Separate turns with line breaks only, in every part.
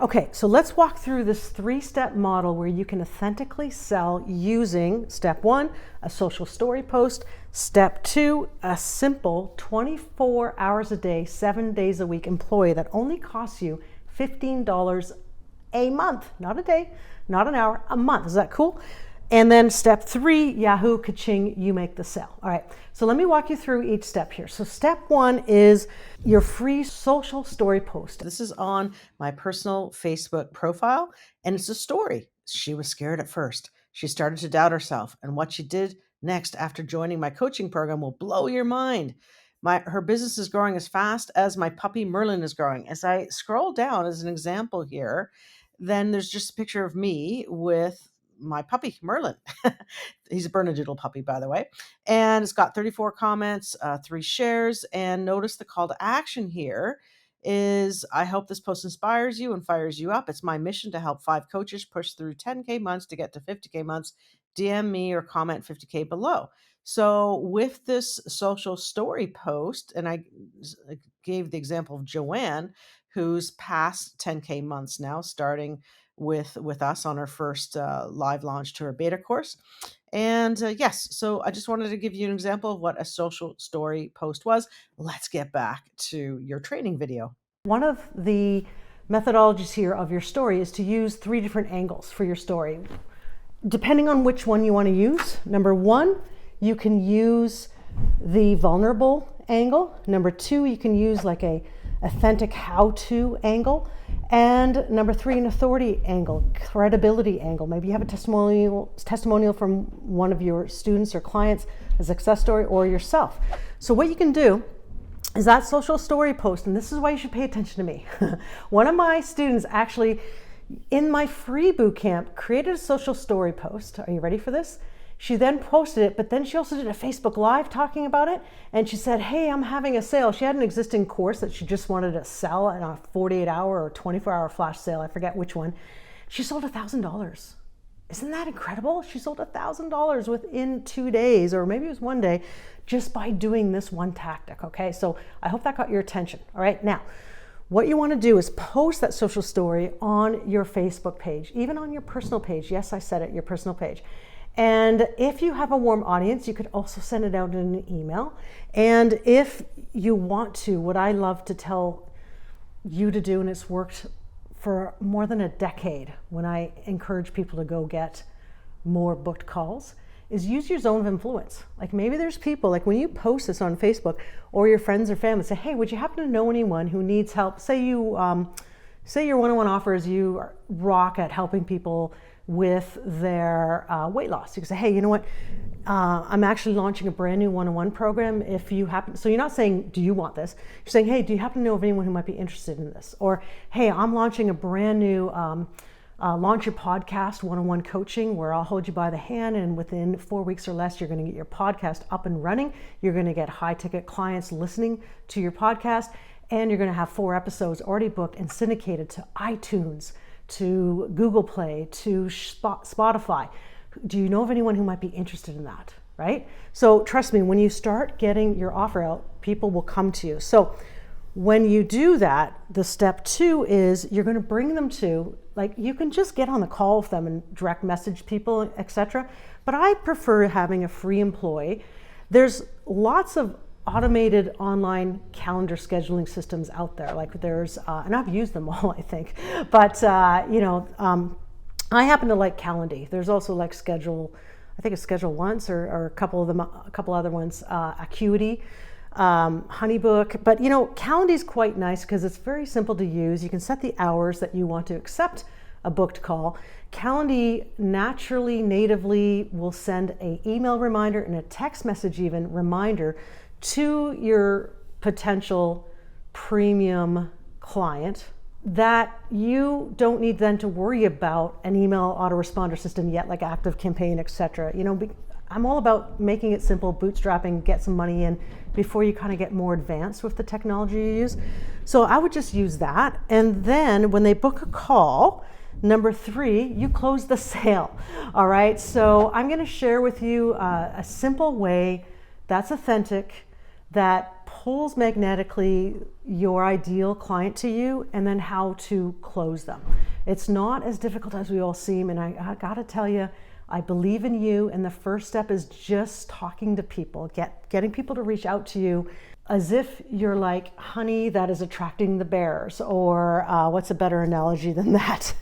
Okay, so let's walk through this 3-step model where you can authentically sell using step 1, a social story post, step 2, a simple 24 hours a day, 7 days a week employee that only costs you $15 a month, not a day, not an hour, a month. Is that cool? And then step 3, Yahoo, ka-ching, you make the sale. All right, so let me walk you through each step here. So step 1 is your free social story post. This is on my personal Facebook profile, and it's a story. She was scared at first. She started to doubt herself, and what she did next after joining my coaching program will blow your mind. Her business is growing as fast as my puppy Merlin is growing. As I scroll down as an example here, then there's just a picture of me with my puppy Merlin. He's a Bernedoodle puppy, by the way. And it's got 34 comments, 3 shares. And notice the call to action here is, I hope this post inspires you and fires you up. It's my mission to help 5 coaches push through 10K months to get to 50K months. DM me or comment 50K below. So with this social story post, and I gave the example of Joanne, who's past 10K months now, starting with us on our first live launch to our beta course. And yes, so I just wanted to give you an example of what a social story post was. Let's get back to your training video. One of the methodologies here of your story is to use 3 different angles for your story. Depending on which one you want to use, number 1, you can use the vulnerable angle. Number 2, you can use like a authentic how-to angle. And number 3, an authority angle, credibility angle. Maybe you have a testimonial from one of your students or clients, a success story, or yourself. So what you can do is that social story post, and this is why you should pay attention to me. One of my students actually, in my free boot camp, created a social story post. Are you ready for this? She then posted it, but then she also did a Facebook Live talking about it. And she said, hey, I'm having a sale. She had an existing course that she just wanted to sell in a 48-hour or 24-hour flash sale. I forget which one. She sold $1,000. Isn't that incredible? She sold $1,000 within 2 days, or maybe it was 1 day, just by doing this one tactic, okay? So I hope that got your attention. All right, now, what you want to do is post that social story on your Facebook page, even on your personal page. Yes, I said it, your personal page. And if you have a warm audience, you could also send it out in an email. And if you want to, what I love to tell you to do, and it's worked for more than a decade when I encourage people to go get more booked calls, is use your zone of influence. Like maybe there's people, like when you post this on Facebook or your friends or family, say, hey, would you happen to know anyone who needs help? Say your one-on-one offers, you rock at helping people with their weight loss. You can say, hey, you know what? I'm actually launching a brand new one-on-one program. If you happen, so you're not saying, do you want this? You're saying, hey, do you happen to know of anyone who might be interested in this? Or, hey, I'm launching a brand new launch your podcast one-on-one coaching where I'll hold you by the hand, and within 4 weeks or less, you're going to get your podcast up and running. You're going to get high-ticket clients listening to your podcast, and you're going to have 4 episodes already booked and syndicated to iTunes, to Google Play, to Spotify. Do you know of anyone who might be interested in that, right? So trust me, when you start getting your offer out, people will come to you. So when you do that, the step 2 is you're going to bring them to, like, you can just get on the call with them and direct message people, etc. But I prefer having a free employee. There's lots of automated online calendar scheduling systems out there. Like there's, and I've used them all, I think. But, I happen to like Calendly. There's also like Schedule, I think it's Schedule Once or a couple other ones, Acuity, Honeybook. But Calendly is quite nice because it's very simple to use. You can set the hours that you want to accept a booked call. Calendly naturally, natively will send an email reminder and a text message even reminder to your potential premium client that you don't need then to worry about an email autoresponder system yet, like ActiveCampaign, etc. I'm all about making it simple, bootstrapping, get some money in before you kind of get more advanced with the technology you use. So I would just use that. And then when they book a call, number 3, you close the sale. All right. So I'm going to share with you a simple way that's authentic, that pulls magnetically your ideal client to you, and then how to close them. It's not as difficult as we all seem, and I gotta tell you, I believe in you, and the first step is just talking to people, getting people to reach out to you as if you're like honey that is attracting the bears, or what's a better analogy than that?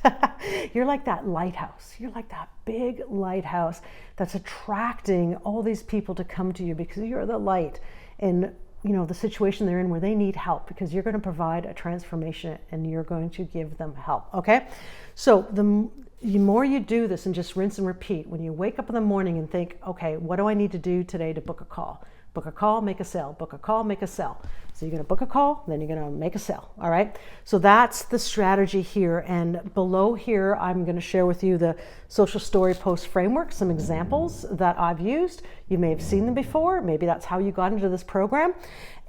You're like that lighthouse. You're like that big lighthouse that's attracting all these people to come to you because you're the light in the situation they're in where they need help, because you're going to provide a transformation and you're going to give them help. Okay, so the more you do this and just rinse and repeat, when you wake up in the morning and think, okay, what do I need to do today to book a call? Book a call, make a sale. Book a call, make a sale. So you're going to book a call, then you're going to make a sale. All right. So that's the strategy here. And below here, I'm going to share with you the social story post framework, some examples that I've used. You may have seen them before. Maybe that's how you got into this program.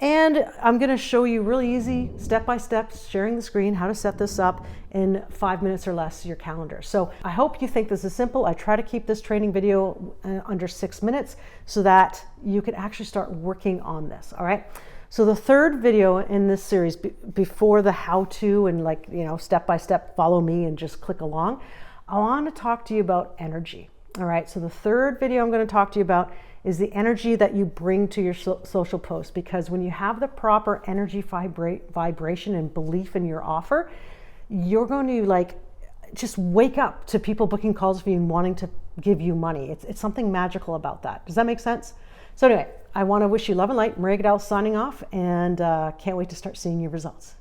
And I'm going to show you really easy, step-by-step, sharing the screen, how to set this up in 5 minutes or less, your calendar. So I hope you think this is simple. I try to keep this training video under 6 minutes so that you can actually start working on this. All right. So the third video in this series, before the how-to and step-by-step, follow me and just click along, I want to talk to you about energy. All right. So the third video I'm going to talk to you about is the energy that you bring to your social post, because when you have the proper energy vibration and belief in your offer, you're going to just wake up to people booking calls for you and wanting to give you money. It's something magical about that. Does that make sense? So anyway, I want to wish you love and light. Maria Gudelis signing off, and can't wait to start seeing your results.